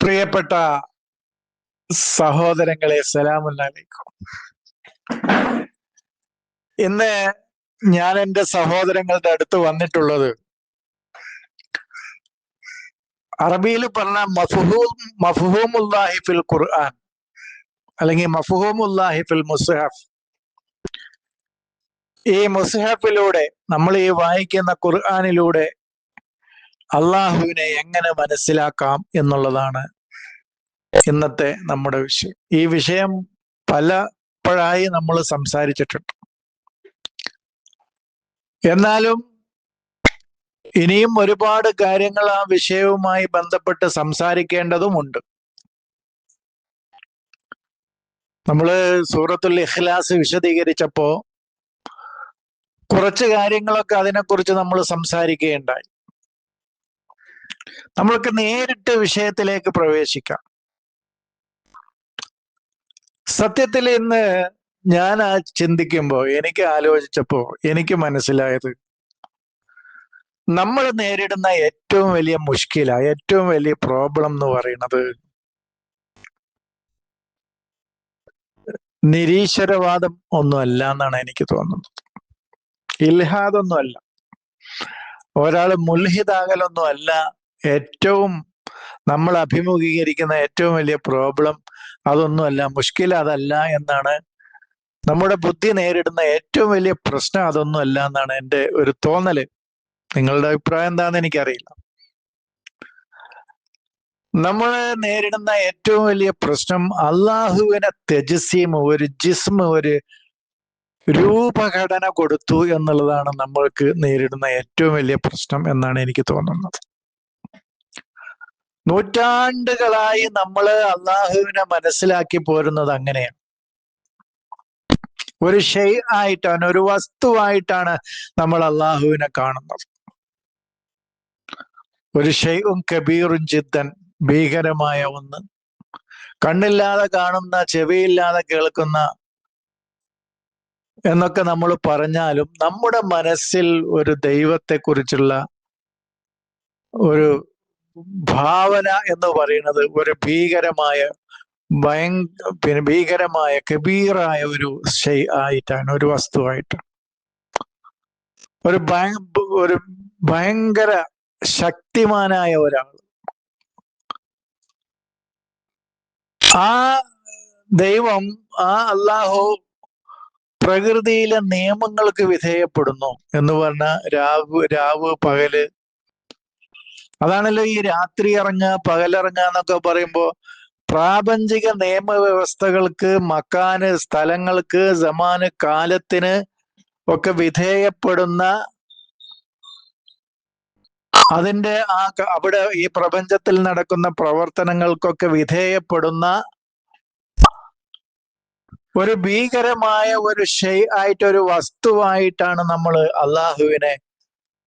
പ്രിയപ്പെട്ട സഹോദരങ്ങളെ, സലാമുല്ലൈക്കും. ഇന്ന് ഞാൻ എൻ്റെ സഹോദരങ്ങളുടെ അടുത്ത് വന്നിട്ടുള്ളത് അറബിയിൽ പറഞ്ഞ മഫ്ഹൂമുല്ലാഹി ഫിൽ ഖുർആൻ അല്ലെങ്കിൽ മഫ്ഹൂമുല്ലാഹി ഫിൽ മുസ്ഹഫ്. ഈ മുസ്ഹഫിലൂടെ, നമ്മൾ ഈ വായിക്കുന്ന ഖുർആനിലൂടെ അള്ളാഹുവിനെ എങ്ങനെ മനസ്സിലാക്കാം എന്നുള്ളതാണ് ഇന്നത്തെ നമ്മുടെ വിഷയം. ഈ വിഷയം പലപ്പോഴായി നമ്മൾ സംസാരിച്ചിട്ടുണ്ട്. എന്നാലും ഇനിയും ഒരുപാട് കാര്യങ്ങൾ ആ വിഷയവുമായി ബന്ധപ്പെട്ട് സംസാരിക്കേണ്ടതുമുണ്ട്. നമ്മള് സൂറത്തുൽ ഇഖ്ലാസ് വിശദീകരിച്ചപ്പോ കുറച്ച് കാര്യങ്ങളൊക്കെ അതിനെക്കുറിച്ച് നമ്മൾ സംസാരിക്കുകയുണ്ടായി. നമ്മൾക്ക് നേരിട്ട് വിഷയത്തിലേക്ക് പ്രവേശിക്കാം. സത്യത്തിൽ ഇന്ന് ഞാൻ ചിന്തിക്കുമ്പോൾ, എനിക്ക് ആലോചിച്ചപ്പോ എനിക്ക് മനസ്സിലായത്, നമ്മൾ നേരിടുന്ന ഏറ്റവും വലിയ മുഷ്കില, ഏറ്റവും വലിയ പ്രോബ്ലം എന്ന് പറയുന്നത് നിരീശ്വരവാദം ഒന്നുമല്ല എന്നാണ് എനിക്ക് തോന്നുന്നത്. ഇൽഹാദൊന്നുമല്ല, ഒരാൾ മുൽഹിദാകലൊന്നും അല്ല. ഏറ്റവും നമ്മൾ അഭിമുഖീകരിക്കുന്ന ഏറ്റവും വലിയ പ്രോബ്ലം അതൊന്നുമല്ല, മുഷ്കിൽ അതല്ല എന്നാണ്. നമ്മുടെ ബുദ്ധി നേരിടുന്ന ഏറ്റവും വലിയ പ്രശ്നം അതൊന്നും അല്ല എന്നാണ് എൻ്റെ ഒരു തോന്നല്. നിങ്ങളുടെ അഭിപ്രായം എന്താണെന്ന് എനിക്കറിയില്ല. നമ്മൾ നേരിടുന്ന ഏറ്റവും വലിയ പ്രശ്നം അള്ളാഹുവിനെ തെജസ്സീം, ഒരു ജിസ്മ്, ഒരു രൂപഘടന കൊടുത്തു എന്നുള്ളതാണ് നമ്മൾക്ക് നേരിടുന്ന ഏറ്റവും വലിയ പ്രശ്നം എന്നാണ് എനിക്ക് തോന്നുന്നത്. നൂറ്റാണ്ടുകളായി നമ്മൾ അള്ളാഹുവിനെ മനസ്സിലാക്കി പോരുന്നത് അങ്ങനെയാണ്. ഒരു ഷെയ് ആയിട്ടാണ്, ഒരു വസ്തുവായിട്ടാണ് നമ്മൾ അള്ളാഹുവിനെ കാണുന്നത്. ഒരു ഷെയ്ഉൻ കബീറുൻ ജിദ്ദൻ, ഭീകരമായ ഒന്ന്, കണ്ണില്ലാതെ കാണുന്ന, ചെവിയില്ലാതെ കേൾക്കുന്ന എന്നൊക്കെ നമ്മൾ പറഞ്ഞാലും നമ്മുടെ മനസ്സിൽ ഒരു ദൈവത്തെക്കുറിച്ചുള്ള ഒരു ഭാവന എന്ന് പറയുന്നത് ഒരു ഭീകരമായ ഭീകരമായ കബീറായ ഒരു ഷെയ് ആയിട്ടാണ്, ഒരു വസ്തുവായിട്ടാണ്. ഒരു ഭയങ്കര ശക്തിമാനായ ഒരാൾ. ആ ദൈവം, ആ അള്ളാഹു പ്രകൃതിയിലെ നിയമങ്ങൾക്ക് വിധേയപ്പെടുന്നു എന്ന് പറഞ്ഞ രാവ് പകല്, അതാണല്ലോ ഈ രാത്രി ഇറങ്ങുക പകലിറങ്ങുക എന്നൊക്കെ പറയുമ്പോ പ്രാപഞ്ചിക നിയമവ്യവസ്ഥകൾക്ക്, മക്കാന്, സ്ഥലങ്ങൾക്ക്, സമാന്, കാലത്തിന് ഒക്കെ വിധേയപ്പെടുന്ന, അതിന്റെ അവിടെ ഈ പ്രപഞ്ചത്തിൽ നടക്കുന്ന പ്രവർത്തനങ്ങൾക്കൊക്കെ വിധേയപ്പെടുന്ന ഒരു ഭീകരമായ ഒരു ഷെയ് ആയിട്ട്, ഒരു വസ്തുവായിട്ടാണ് നമ്മൾ അള്ളാഹുവിനെ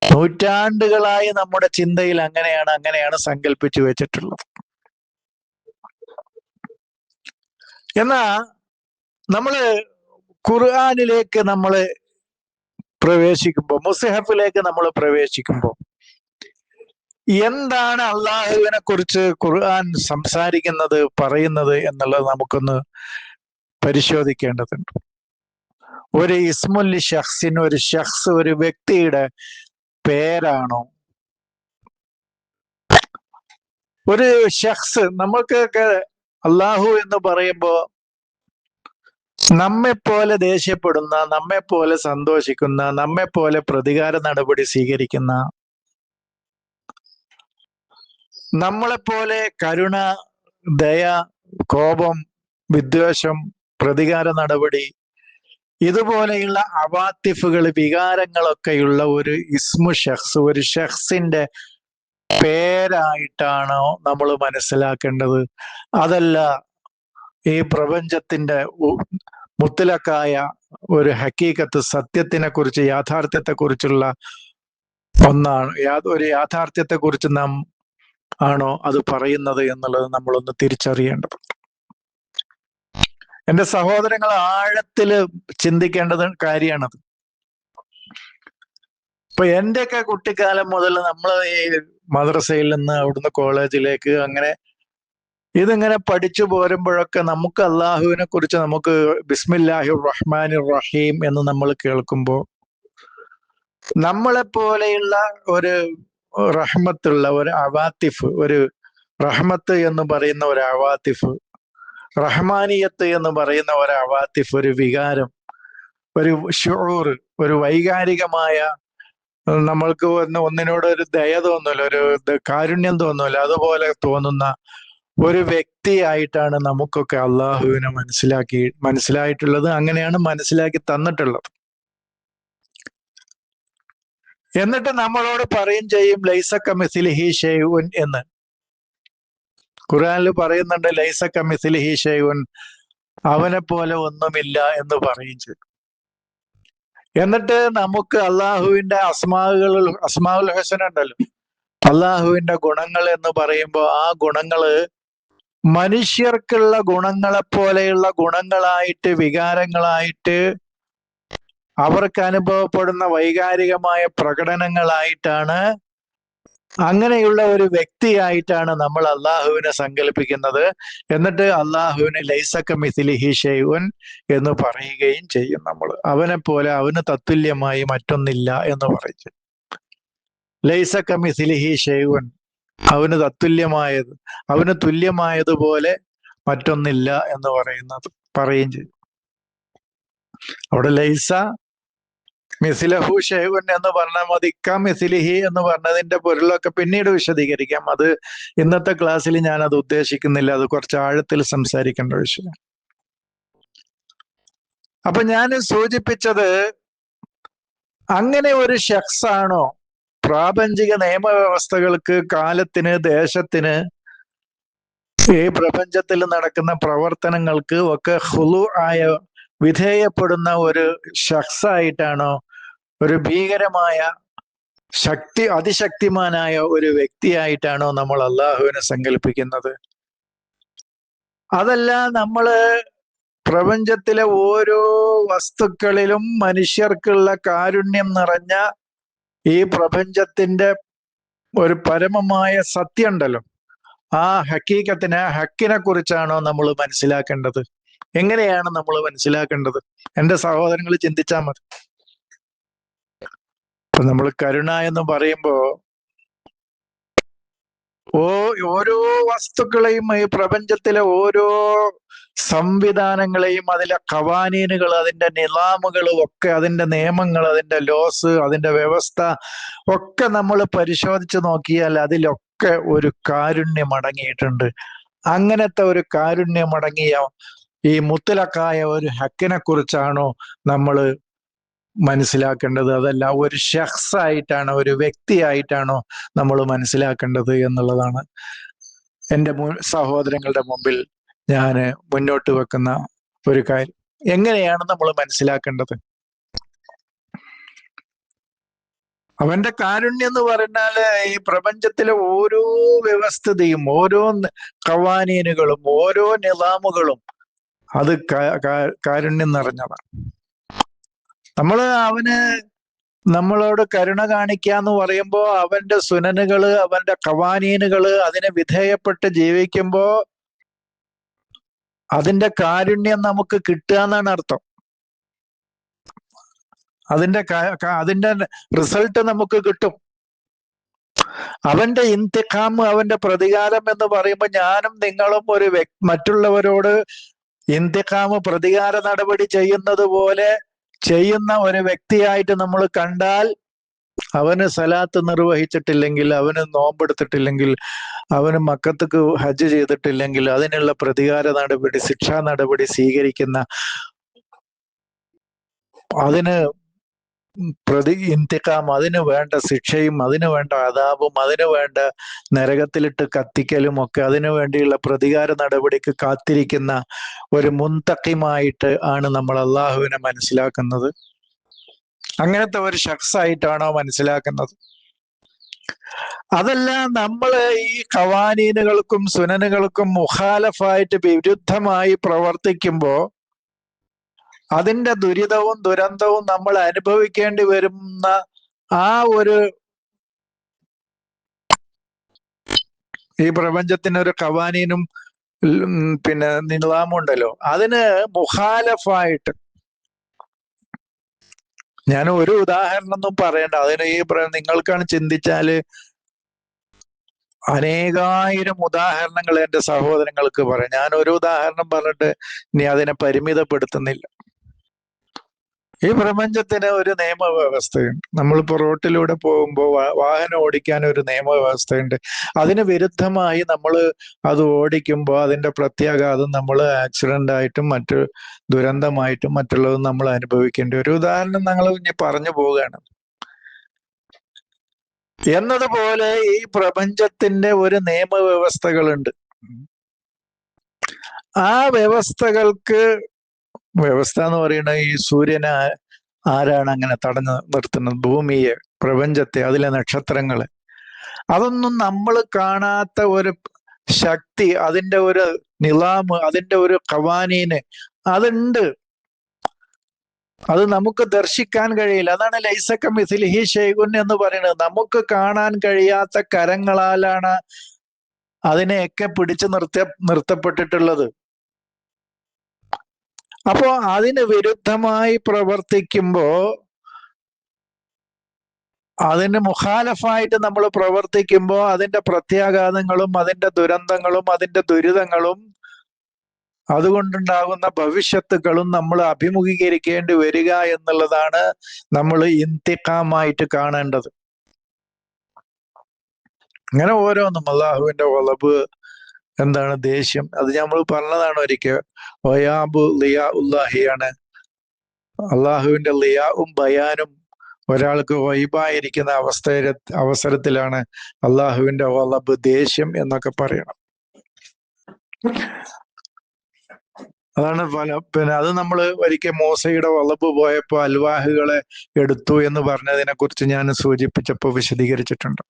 നൂറ്റാണ്ടുകളായി നമ്മുടെ ചിന്തയിൽ അങ്ങനെയാണ് സങ്കല്പിച്ചു വെച്ചിട്ടുള്ളത്. എന്നാ നമ്മള് ഖുർആനിലേക്ക് നമ്മൾ പ്രവേശിക്കുമ്പോൾ, മുസ്ഹഫിലേക്ക് നമ്മൾ പ്രവേശിക്കുമ്പോൾ എന്താണ് അള്ളാഹുവിനെ കുറിച്ച് ഖുർആൻ സംസാരിക്കുന്നത്, പറയുന്നത് എന്നുള്ളത് നമുക്കൊന്ന് പരിശോധിക്കേണ്ടതുണ്ട്. ഒരു ഇസ്മുല്ലി ഷഖ്സിന്, ഒരു ഷഖ്സ്, ഒരു വ്യക്തിയുടെ പേരാണോ? ഒരു ഷഖ്സ്, നമ്മൾക്കൊക്കെ അള്ളാഹു എന്ന് പറയുമ്പോ നമ്മെപ്പോലെ ദേഷ്യപ്പെടുന്ന, നമ്മെപ്പോലെ സന്തോഷിക്കുന്ന, നമ്മെപ്പോലെ പ്രതികാര നടപടി സ്വീകരിക്കുന്ന, നമ്മളെപ്പോലെ കരുണ, ദയ, കോപം, വിദ്വേഷം, പ്രതികാര നടപടി, ഇതുപോലെയുള്ള അവാത്തിഫുകൾ, വികാരങ്ങളൊക്കെയുള്ള ഒരു ഇസ്മു ഷഖ്സ്, ഒരു ഷഖ്സിന്റെ പേരായിട്ടാണോ നമ്മൾ മനസ്സിലാക്കേണ്ടത്? അതല്ല ഈ പ്രപഞ്ചത്തിന്റെ മുത്തലക്കായ ഒരു ഹക്കീക്കത്ത്, സത്യത്തിനെ കുറിച്ച്, യാഥാർത്ഥ്യത്തെ കുറിച്ചുള്ള ഒന്നാണ്, ഒരു യാഥാർത്ഥ്യത്തെ കുറിച്ച് നാം ആണോ അത് പറയുന്നത് എന്നുള്ളത് നമ്മളൊന്ന് തിരിച്ചറിയേണ്ടത്. എൻ്റെ സഹോദരങ്ങൾ ആഴത്തില് ചിന്തിക്കേണ്ടത് കാര്യമാണത്. ഇപ്പൊ എന്റെയൊക്കെ കുട്ടിക്കാലം മുതൽ നമ്മൾ ഈ മദ്രസയിൽ നിന്ന് അവിടുന്ന് കോളേജിലേക്ക്, അങ്ങനെ ഇതിങ്ങനെ പഠിച്ചു പോരുമ്പോഴൊക്കെ നമുക്ക് അള്ളാഹുവിനെ കുറിച്ച് നമുക്ക് ബിസ്മില്ലാഹിർ റഹ്മാനിർ റഹീം എന്ന് നമ്മൾ കേൾക്കുമ്പോൾ നമ്മളെ പോലെയുള്ള ഒരു റഹ്മത്തുള്ള ഒരു അവാത്തിഫ്, ഒരു റഹ്മത്ത് എന്ന് പറയുന്ന ഒരു അവാത്തിഫ്, റഹ്മാനിയത്ത് എന്ന് പറയുന്ന ഒരു അവാത്തിഫ്, ഒരു വികാരം, ഒരു ഷുഊർ, ഒരു വൈകാരികമായ, നമ്മൾക്ക് ഒന്നിനോട് ഒരു ദയ തോന്നൂല, ഒരു കാരുണ്യം തോന്നൂല, അതുപോലെ തോന്നുന്ന ഒരു വ്യക്തിയായിട്ടാണ് നമുക്കൊക്കെ അള്ളാഹുവിനെ മനസ്സിലായിട്ടുള്ളത്. അങ്ങനെയാണ് മനസ്സിലാക്കി തന്നിട്ടുള്ളത്. എന്നിട്ട് നമ്മളോട് പറയും ചെയ്യും ലൈസ കമിസ്ലിഹി ഷൈഉൻ എന്ന്. ഖുർആനിൽ പറയുന്നുണ്ട് ലൈസ കമിസ്ലിഹി ഷൈഉൻ, അവനെ പോലെ ഒന്നുമില്ല എന്ന് പറയും ചെയ്യും. എന്നിട്ട് നമുക്ക് അള്ളാഹുവിന്റെ അസ്മാഉൽ ഹുസ്ന ഉണ്ടല്ലോ, അള്ളാഹുവിന്റെ ഗുണങ്ങൾ എന്ന് പറയുമ്പോൾ ആ ഗുണങ്ങള് മനുഷ്യർക്കുള്ള ഗുണങ്ങളെ പോലെയുള്ള ഗുണങ്ങളായിട്ട്, വികാരങ്ങളായിട്ട്, അവർക്ക് അനുഭവപ്പെടുന്ന വൈകാരികമായ പ്രകടനങ്ങളായിട്ടാണ്, അങ്ങനെയുള്ള ഒരു വ്യക്തിയായിട്ടാണ് നമ്മൾ അള്ളാഹുവിനെ സങ്കല്പിക്കുന്നത്. എന്നിട്ട് അള്ളാഹുവിന് ലൈസ കമിസ്ലിഹി ഷൈഉൻ എന്ന് പറയുകയും ചെയ്യും. നമ്മൾ അവനെ പോലെ, അവന് തത്തുല്യമായി മറ്റൊന്നില്ല എന്ന് പറയും. ലൈസ കമിസ്ലിഹി ഷൈഉൻ, അവന് തത്തുല്യമായത്, അവന് തുല്യമായതുപോലെ മറ്റൊന്നില്ല എന്ന് പറയുകയും ചെയ്യും. അവിടെ ലൈസ മിസിലഹു ഷൈഉൻ എന്ന് പറഞ്ഞാൽ മതി. മിസിലിഹി എന്ന് പറഞ്ഞതിന്റെ പൊരുളൊക്കെ പിന്നീട് വിശദീകരിക്കാം. അത് ഇന്നത്തെ ക്ലാസ്സിൽ ഞാൻ അത് ഉദ്ദേശിക്കുന്നില്ല. അത് കുറച്ച് ആഴത്തിൽ സംസാരിക്കേണ്ട വിഷയം. അപ്പൊ ഞാൻ സൂചിപ്പിച്ചത്, അങ്ങനെ ഒരു ഷഖ്സാണോ പ്രാപഞ്ചിക നിയമവ്യവസ്ഥകൾക്ക്, കാലത്തിന്, ദേശത്തിന്, ഈ പ്രപഞ്ചത്തിൽ നടക്കുന്ന പ്രവർത്തനങ്ങൾക്ക് ഒക്കെ ഖുളൂ ആയ, വിധേയപ്പെടുന്ന ഒരു ഷഖ്സായിട്ടാണോ, ഒരു ഭീകരമായ അതിശക്തിമാനായ ഒരു വ്യക്തിയായിട്ടാണോ നമ്മൾ അള്ളാഹുവിനെ സങ്കല്പിക്കുന്നത്? അതല്ല, നമ്മള് പ്രപഞ്ചത്തിലെ ഓരോ വസ്തുക്കളിലും മനുഷ്യർക്കുള്ള കാരുണ്യം നിറഞ്ഞ ഈ പ്രപഞ്ചത്തിന്റെ ഒരു പരമമായ സത്യം ഉണ്ടല്ലോ, ആ ഹക്കിനെ കുറിച്ചാണോ നമ്മൾ മനസ്സിലാക്കേണ്ടത്? എങ്ങനെയാണ് നമ്മൾ മനസ്സിലാക്കേണ്ടത്? എന്റെ സഹോദരങ്ങൾ ചിന്തിച്ചാൽ മതി. ഇപ്പൊ നമ്മൾ കരുണ എന്ന് പറയുമ്പോ ഓരോ വസ്തുക്കളെയും, ഈ പ്രപഞ്ചത്തിലെ ഓരോ സംവിധാനങ്ങളെയും, അതിലെ ഖവാനീനുകൾ, അതിന്റെ നിലാമുകളും ഒക്കെ, അതിന്റെ നിയമങ്ങൾ, അതിന്റെ ലോസ്, അതിന്റെ വ്യവസ്ഥ ഒക്കെ നമ്മൾ പരിശോധിച്ച് നോക്കിയാൽ അതിലൊക്കെ ഒരു കാരുണ്യം അടങ്ങിയിട്ടുണ്ട്. അങ്ങനത്തെ ഒരു കാരുണ്യം അടങ്ങിയ ഈ മുത്തലക്കായ ഒരു ഹക്കിനെ കുറിച്ചാണോ നമ്മൾ മനസ്സിലാക്കേണ്ടത്? അതല്ല ഒരു ഷഖ്സായിട്ടാണോ, ഒരു വ്യക്തിയായിട്ടാണോ നമ്മൾ മനസ്സിലാക്കേണ്ടത് എന്നുള്ളതാണ് എൻ്റെ സഹോദരങ്ങളുടെ മുമ്പിൽ ഞാൻ മുന്നോട്ട് വെക്കുന്ന ഒരു കാര്യം. എങ്ങനെയാണ് നമ്മൾ മനസ്സിലാക്കേണ്ടത്? അവന്റെ കാരുണ്യം എന്ന് പറഞ്ഞാല് ഈ പ്രപഞ്ചത്തിലെ ഓരോ വ്യവസ്ഥതയും, ഓരോ ഖവാനീനുകളും, ഓരോ നിലാമുകളും അത് കാരുണ്യം നിറഞ്ഞതാണ്. നമ്മളോട് കരുണ കാണിക്കാന്ന് പറയുമ്പോ അവന്റെ സുനനുകള്, അവന്റെ ഖവാനീനുകള്, അതിനെ വിധേയപ്പെട്ട് ജീവിക്കുമ്പോ അതിന്റെ കാരുണ്യം നമുക്ക് കിട്ടുക എന്നാണ് അർത്ഥം. അതിന്റെ റിസൾട്ട് നമുക്ക് കിട്ടും. അവന്റെ ഇന്തിഖാം, അവന്റെ പ്രതികാരം എന്ന് പറയുമ്പോൾ ഞാനും നിങ്ങളും ഒരു മറ്റുള്ളവരോട് ഇന്തിഖാം, പ്രതികാര നടപടി ചെയ്യുന്നത് പോലെ ചെയ്യുന്ന ഒരു വ്യക്തിയായിട്ട് നമ്മൾ കണ്ടാൽ, അവന് സലാത്ത് നിർവഹിച്ചിട്ടില്ലെങ്കിൽ, അവന് നോമ്പെടുത്തിട്ടില്ലെങ്കിൽ, അവന് മക്കത്തേക്ക് ഹജ്ജ് ചെയ്തിട്ടില്ലെങ്കിൽ അതിനുള്ള പ്രതികാര നടപടി, ശിക്ഷാ നടപടി സ്വീകരിക്കുന്ന, അതിന് ഇന്തിഖാം, അതിന് വേണ്ട ശിക്ഷയും, അതിന് വേണ്ട അദാബും, അതിന് വേണ്ട നരകത്തിലിട്ട് കത്തിക്കലും ഒക്കെ, അതിനു വേണ്ടിയുള്ള പ്രതികാര നടപടിക്ക് കാത്തിരിക്കുന്ന ഒരു മുന്തഖിമായിട്ട് ആണ് നമ്മൾ അള്ളാഹുവിനെ മനസ്സിലാക്കുന്നത്. അങ്ങനത്തെ ഒരു ഷഖ്സായിട്ടാണോ മനസ്സിലാക്കുന്നത്? അതല്ല, നമ്മള് ഈ ഖവാനീനുകൾക്കും സുനനുകൾക്കും മുഖാലഫായിട്ട്, വിരുദ്ധമായി പ്രവർത്തിക്കുമ്പോ അതിന്റെ ദുരിതവും ദുരന്തവും നമ്മൾ അനുഭവിക്കേണ്ടി വരുന്ന ആ ഒരു ഈ പ്രപഞ്ചത്തിനൊരു ഖവാനീനും പിന്നെ നിലാമുണ്ടല്ലോ. അതിന് മുഖാലഫായിട്ട്, ഞാൻ ഒരു ഉദാഹരണം ഒന്നും പറയണ്ട, അതിന് ഈ നിങ്ങൾക്കാണ് ചിന്തിച്ചാല് അനേകായിരം ഉദാഹരണങ്ങൾ എൻ്റെ സഹോദരങ്ങൾക്ക് പറയാം. ഞാൻ ഒരു ഉദാഹരണം പറഞ്ഞിട്ട് നീ അതിനെ പരിമിതപ്പെടുത്തുന്നില്ല. ഈ പ്രപഞ്ചത്തിന് ഒരു നിയമവ്യവസ്ഥയുണ്ട്. നമ്മളിപ്പോ റോട്ടിലൂടെ പോകുമ്പോൾ വാഹനം ഓടിക്കാൻ ഒരു നിയമവ്യവസ്ഥയുണ്ട്. അതിന് വിരുദ്ധമായി നമ്മൾ അത് ഓടിക്കുമ്പോൾ അതിന്റെ പ്രത്യാഘാതം നമ്മൾ ആക്സിഡന്റ് ആയിട്ടും മറ്റു ദുരന്തമായിട്ടും മറ്റുള്ളതും നമ്മൾ അനുഭവിക്കേണ്ടി ഒരു ഉദാഹരണം ഞങ്ങൾ ഇനി പറഞ്ഞു പോവുകയാണ്. എന്നതുപോലെ ഈ പ്രപഞ്ചത്തിന്റെ ഒരു നിയമവ്യവസ്ഥകളുണ്ട്. ആ വ്യവസ്ഥകൾക്ക്, വ്യവസ്ഥ എന്ന് പറയുന്നത് ഈ സൂര്യനെ ആരാണ് അങ്ങനെ തടഞ്ഞു നിർത്തുന്നത്? ഭൂമിയെ, പ്രപഞ്ചത്തെ, അതിലെ നക്ഷത്രങ്ങളെ. അതൊന്നും നമ്മൾ കാണാത്ത ഒരു ശക്തി, അതിന്റെ ഒരു നിലാമ്, അതിന്റെ ഒരു ഖവാനീന് അതുണ്ട്. അത് നമുക്ക് ദർശിക്കാൻ കഴിയില്ല. അതാണ് ലൈസക മിസ്ലിഹി ഷൈഉൻ എന്ന് പറയുന്നത്. നമുക്ക് കാണാൻ കഴിയാത്ത കരങ്ങളാലാണ് അതിനെയൊക്കെ പിടിച്ചു നിർത്തപ്പെട്ടിട്ടുള്ളത്. അപ്പോ അതിന് വിരുദ്ധമായി പ്രവർത്തിക്കുമ്പോ, അതിന് മുഖാലഫായിട്ട് നമ്മൾ പ്രവർത്തിക്കുമ്പോൾ അതിന്റെ പ്രത്യാഘാതങ്ങളും അതിന്റെ ദുരന്തങ്ങളും അതിന്റെ ദുരിതങ്ങളും അതുകൊണ്ടുണ്ടാകുന്ന ഭവിഷ്യത്തുകളും നമ്മൾ അഭിമുഖീകരിക്കേണ്ടി വരിക എന്നുള്ളതാണ് നമ്മൾ ഇന്തിഖാമായിട്ട് കാണേണ്ടത്. അങ്ങനെ ഓരോന്നും അള്ളാഹുവിന്റെ വളബ് എന്താണ്, ദേഷ്യം, അത് നമ്മൾ പറഞ്ഞതാണ് ഒരിക്കൽ. വയാബു ലിയാ ഉല്ലാഹിയാണ്. അള്ളാഹുവിന്റെ ലിയാവും ബയാനും ഒരാൾക്ക് വൈബായിരിക്കുന്ന അവസരത്തിലാണ് അള്ളാഹുവിന്റെ വളബ്, ദേഷ്യം എന്നൊക്കെ പറയണം. അതാണ് പിന്നെ അത് നമ്മൾ ഒരിക്കൽ മൂസയുടെ വളബ് പോയപ്പോ അൽവാഹുകളെ എടുത്തു എന്ന് പറഞ്ഞതിനെ കുറിച്ച് ഞാൻ സൂചിപ്പിച്ചപ്പോൾ വിശദീകരിച്ചിട്ടുണ്ട്.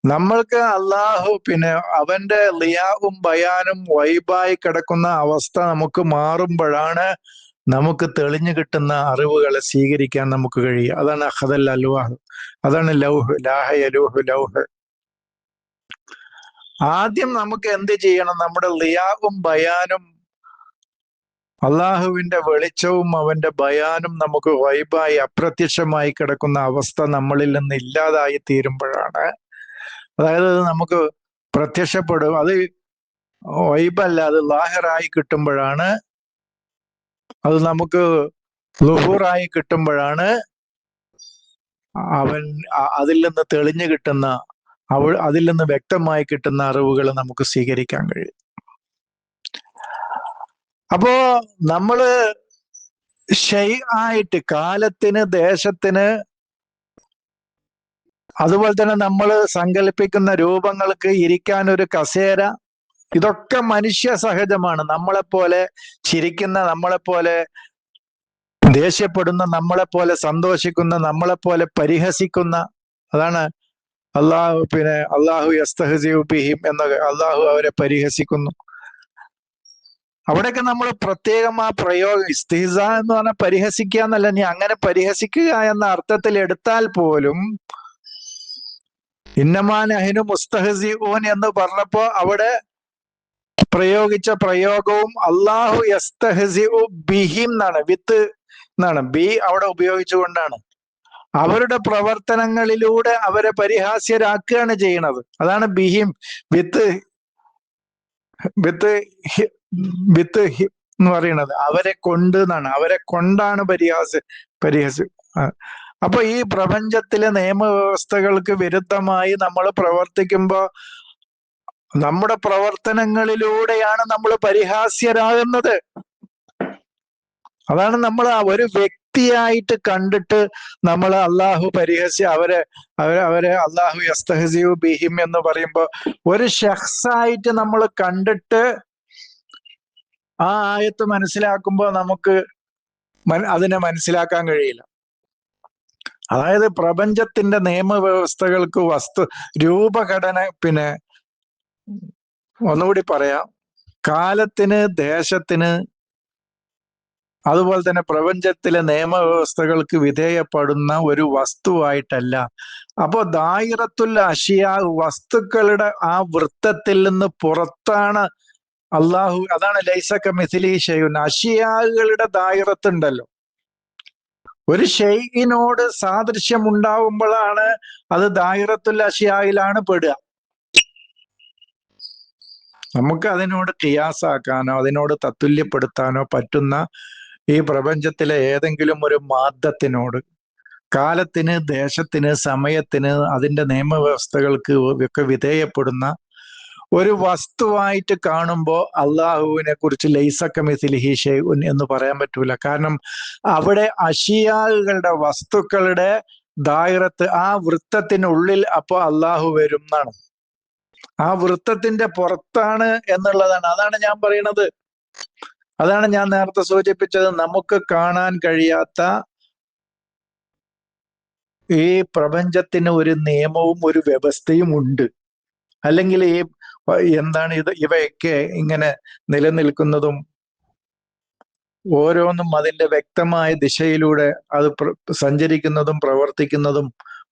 നമ്മൾക്ക് അള്ളാഹു പിന്നെ അവന്റെ ലിയാവും ബയാനും വൈബായി കിടക്കുന്ന അവസ്ഥ നമുക്ക് മാറുമ്പോഴാണ് നമുക്ക് തെളിഞ്ഞു കിട്ടുന്ന അറിവുകളെ സ്വീകരിക്കാൻ നമുക്ക് കഴിയുക. അതാണ് അഖദൽ അൽവാഹ്, അതാണ് ലൗഹ്, ലാഹ യലൂഹ് ലൗഹ്. ആദ്യം നമുക്ക് എന്ത് ചെയ്യണം? നമ്മുടെ ലിയാവും ബയാനും, അള്ളാഹുവിന്റെ വെളിച്ചവും അവന്റെ ബയാനും നമുക്ക് വൈബായി അപ്രത്യക്ഷമായി കിടക്കുന്ന അവസ്ഥ നമ്മളിൽ നിന്ന് ഇല്ലാതായി തീരുമ്പോഴാണ്, അതായത് നമുക്ക് പ്രത്യക്ഷപ്പെടും, അത് വൈബല്ല, അത് ലാഹിറായി കിട്ടുമ്പോഴാണ്, അത് നമുക്ക് ലുഹൂറായി കിട്ടുമ്പോഴാണ് അവൻ അതിൽ നിന്ന് തെളിഞ്ഞു കിട്ടുന്ന, അതിൽ നിന്ന് വ്യക്തമായി കിട്ടുന്ന അറിവുകൾ നമുക്ക് സ്വീകരിക്കാൻ കഴിയും. അപ്പോ നമ്മള് ആയിട്ട് കാലത്തിന്, ദേശത്തിന്, അതുപോലെ തന്നെ നമ്മൾ സങ്കല്പിക്കുന്ന രൂപങ്ങൾക്ക് ഇരിക്കാൻ ഒരു കസേര, ഇതൊക്കെ മനുഷ്യ സഹജമാണ്. നമ്മളെപ്പോലെ ചിരിക്കുന്ന, നമ്മളെപ്പോലെ ദേഷ്യപ്പെടുന്ന, നമ്മളെപ്പോലെ സന്തോഷിക്കുന്ന, നമ്മളെപ്പോലെ പരിഹസിക്കുന്ന, അതാണ് അള്ളാഹു പിന്നെ അള്ളാഹു യസ്തഹ്സിഉ ബിഹിം എന്നൊക്കെ, അള്ളാഹു അവരെ പരിഹസിക്കുന്നു. അവിടെയൊക്കെ നമ്മൾ പ്രത്യേകം ആ പ്രയോഗം, ഇസ്തിഹ്സ എന്ന് പറഞ്ഞാൽ പരിഹസിക്കുക എന്നല്ല, നീ അങ്ങനെ പരിഹസിക്കുക എന്ന അർത്ഥത്തിൽ എടുത്താൽ പോലും ഇന്നമാ നഹ്നു മുസ്തഹ്സിഊൻ എന്ന് പറഞ്ഞപ്പോ അവിടെ പ്രയോഗിച്ച പ്രയോഗവും അള്ളാഹു യസ്തഹ്സിഉ ബിഹിം എന്നാണ്, വിത്ത് എന്നാണ്, ബി അവിടെ ഉപയോഗിച്ചുകൊണ്ടാണ്. അവരുടെ പ്രവർത്തനങ്ങളിലൂടെ അവരെ പരിഹാസ്യരാക്കുകയാണ് ചെയ്യണത്. അതാണ് ബിഹിം, വിത്ത് എന്ന് പറയുന്നത്. അവരെ കൊണ്ട് എന്നാണ്, അവരെ കൊണ്ടാണ് പരിഹാസ്. അപ്പൊ ഈ പ്രപഞ്ചത്തിലെ നിയമവ്യവസ്ഥകൾക്ക് വിരുദ്ധമായി നമ്മൾ പ്രവർത്തിക്കുമ്പോൾ നമ്മുടെ പ്രവർത്തനങ്ങളിലൂടെയാണ് നമ്മൾ പരിഹാസ്യരാകുന്നത്. അതാണ് നമ്മൾ ഒരു വ്യക്തിയായിട്ട് കണ്ടിട്ട് നമ്മൾ അള്ളാഹു അവരെ അള്ളാഹു യസ്തഹ്സിഉ ബിഹിം എന്ന് പറയുമ്പോ ഒരു ഷഖ്സായിട്ട് നമ്മൾ കണ്ടിട്ട് ആ ആയത്ത് മനസ്സിലാക്കുമ്പോൾ നമുക്ക് അതിനെ മനസ്സിലാക്കാൻ കഴിയില്ല. അതായത് പ്രപഞ്ചത്തിന്റെ നിയമവ്യവസ്ഥകൾക്ക് രൂപഘടന, പിന്നെ ഒന്നുകൂടി പറയാം, കാലത്തിന്, ദേശത്തിന്, അതുപോലെ തന്നെ പ്രപഞ്ചത്തിലെ നിയമവ്യവസ്ഥകൾക്ക് വിധേയപ്പെടുന്ന ഒരു വസ്തുവായിട്ടല്ല. അപ്പോ ദായിറത്തുൽ അഷിയ, വസ്തുക്കളുടെ ആ വൃത്തത്തിൽ നിന്ന് പുറത്താണ് അള്ളാഹു. അതാണ് ലൈസ കമിസ്ലിഹി ഷൈഉൻ. അഷിയാകളുടെ ദായിറത്തുണ്ടല്ലോ, ഒരു ഷെയ്ഇനോട് സാദൃശ്യം ഉണ്ടാവുമ്പോഴാണ് അത് ദായിറത്തുൽ അഷിയായിലാണ് പെടുക. നമുക്ക് അതിനോട് ഖിയാസാക്കാനോ അതിനോട് തത്തുല്യപ്പെടുത്താനോ പറ്റുന്ന ഈ പ്രപഞ്ചത്തിലെ ഏതെങ്കിലും ഒരു മാദ്ദത്തിനോട്, കാലത്തിന്, ദേശത്തിന്, സമയത്തിന്, അതിന്റെ നിയമവ്യവസ്ഥകൾക്ക് ഒക്കെ വിധേയപ്പെടുന്ന ഒരു വസ്തുവായിട്ട് കാണുമ്പോൾ അള്ളാഹുവിനെ കുറിച്ച് ലൈസ കമിസ്ലിഹി ഷൈഉൻ എന്ന് പറയാൻ പറ്റൂല. കാരണം അവിടെ അഷിയാകളുടെ, വസ്തുക്കളുടെ ദായിറത്ത്, ആ വൃത്തത്തിനുള്ളിൽ അപ്പൊ അള്ളാഹു വരും എന്നാണ്. ആ വൃത്തത്തിന്റെ പുറത്താണ് എന്നുള്ളതാണ്. അതാണ് ഞാൻ പറയുന്നത്. അതാണ് ഞാൻ നേരത്തെ സൂചിപ്പിച്ചത്. നമുക്ക് കാണാൻ കഴിയാത്ത ഈ പ്രപഞ്ചത്തിന് ഒരു നിയമവും ഒരു വ്യവസ്ഥയും ഉണ്ട്. അല്ലെങ്കിൽ ഈ എന്താണ് ഇവയൊക്കെ ഇങ്ങനെ നിലനിൽക്കുന്നതും ഓരോന്നും അതിന്റെ വ്യക്തമായ ദിശയിലൂടെ അത് സഞ്ചരിക്കുന്നതും പ്രവർത്തിക്കുന്നതും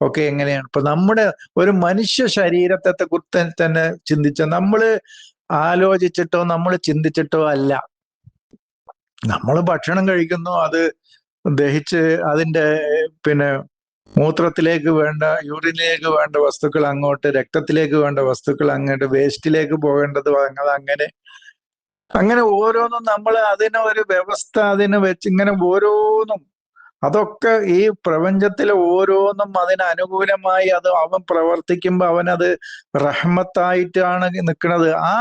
ഒക്കെ എങ്ങനെയാണ്. ഇപ്പൊ നമ്മുടെ ഒരു മനുഷ്യ ശരീരത്തെ കുറിച്ച് തന്നെ ചിന്തിച്ച, നമ്മള് ആലോചിച്ചിട്ടോ നമ്മൾ ചിന്തിച്ചിട്ടോ അല്ല. നമ്മൾ ഭക്ഷണം കഴിക്കുന്നു, അത് ദഹിച്ച് അതിന്റെ മൂത്രത്തിലേക്ക് വേണ്ട, യൂറിനിലേക്ക് വേണ്ട വസ്തുക്കൾ അങ്ങോട്ട്, രക്തത്തിലേക്ക് വേണ്ട വസ്തുക്കൾ അങ്ങോട്ട്, വേസ്റ്റിലേക്ക് പോകേണ്ടത് അങ്ങനെ അങ്ങനെ ഓരോന്നും നമ്മൾ അതിന് ഒരു വ്യവസ്ഥ അതിന് വെച്ച് ഇങ്ങനെ ഓരോന്നും, അതൊക്കെ ഈ പ്രപഞ്ചത്തിലെ ഓരോന്നും അതിന് അനുകൂലമായി അത് അവൻ പ്രവർത്തിക്കുമ്പോൾ അവനത് റഹ്മത്തായിട്ടാണ് നിൽക്കുന്നത്. ആ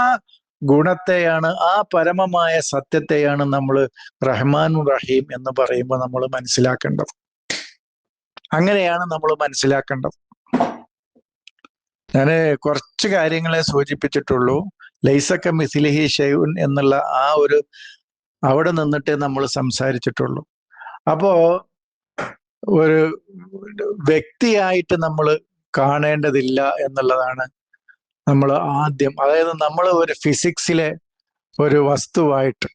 ഗുണത്തെയാണ്, ആ പരമമായ സത്യത്തെയാണ് നമ്മൾ റഹ്മാനും റഹീം എന്ന് പറയുമ്പോൾ നമ്മൾ മനസ്സിലാക്കേണ്ടത്. അങ്ങനെയാണ് നമ്മൾ മനസ്സിലാക്കേണ്ടത്. ഞാൻ കുറച്ച് കാര്യങ്ങളെ സൂചിപ്പിച്ചിട്ടുള്ളൂ. ലൈസ കമിസ്ലിഹി ഷൈഉൻ എന്നുള്ള ആ ഒരു അവിടെ നിന്നിട്ട് നമ്മൾ സംസാരിച്ചിട്ടുള്ളൂ. അപ്പോ ഒരു വ്യക്തിയായിട്ട് നമ്മൾ കാണേണ്ടതില്ല എന്നുള്ളതാണ് നമ്മൾ ആദ്യം. അതായത് നമ്മൾ ഒരു ഫിസിക്സിലെ ഒരു വസ്തുവായിട്ട്,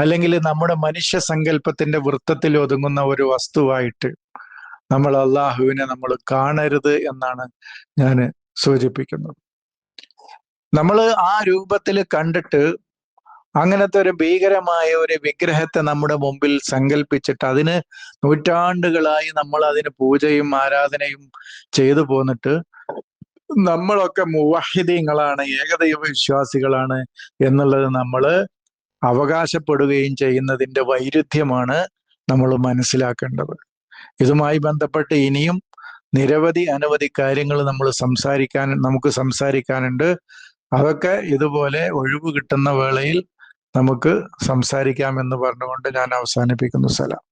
അല്ലെങ്കിൽ നമ്മുടെ മനുഷ്യ സങ്കല്പത്തിന്റെ വൃത്തത്തിൽ ഒതുങ്ങുന്ന ഒരു വസ്തുവായിട്ട് നമ്മൾ അള്ളാഹുവിനെ നമ്മൾ കാണരുത് എന്നാണ് ഞാൻ സൂചിപ്പിക്കുന്നത്. നമ്മൾ ആ രൂപത്തിൽ കണ്ടിട്ട് അങ്ങനത്തെ ഒരു ഭീകരമായ ഒരു വിഗ്രഹത്തെ നമ്മുടെ മുമ്പിൽ സങ്കല്പിച്ചിട്ട് അതിന് നൂറ്റാണ്ടുകളായി നമ്മൾ അതിന് പൂജയും ആരാധനയും ചെയ്തു പോന്നിട്ട് നമ്മളൊക്കെ മുവഹിദീങ്ങളാണ്, ഏകദൈവ വിശ്വാസികളാണ് എന്നുള്ളത് നമ്മൾ അവകാശപ്പെടുകയും ചെയ്യുന്നതിന്റെ വൈരുദ്ധ്യമാണ് നമ്മൾ മനസ്സിലാക്കേണ്ടത്. ഇതുമായി ബന്ധപ്പെട്ട് ഇനിയും നിരവധി അനവധി കാര്യങ്ങൾ നമുക്ക് സംസാരിക്കാനുണ്ട്. അതൊക്കെ ഇതുപോലെ ഒഴിവ് കിട്ടുന്ന വേളയിൽ നമുക്ക് സംസാരിക്കാമെന്ന് പറഞ്ഞുകൊണ്ട് ഞാൻ അവസാനിപ്പിക്കുന്നു. സലാം.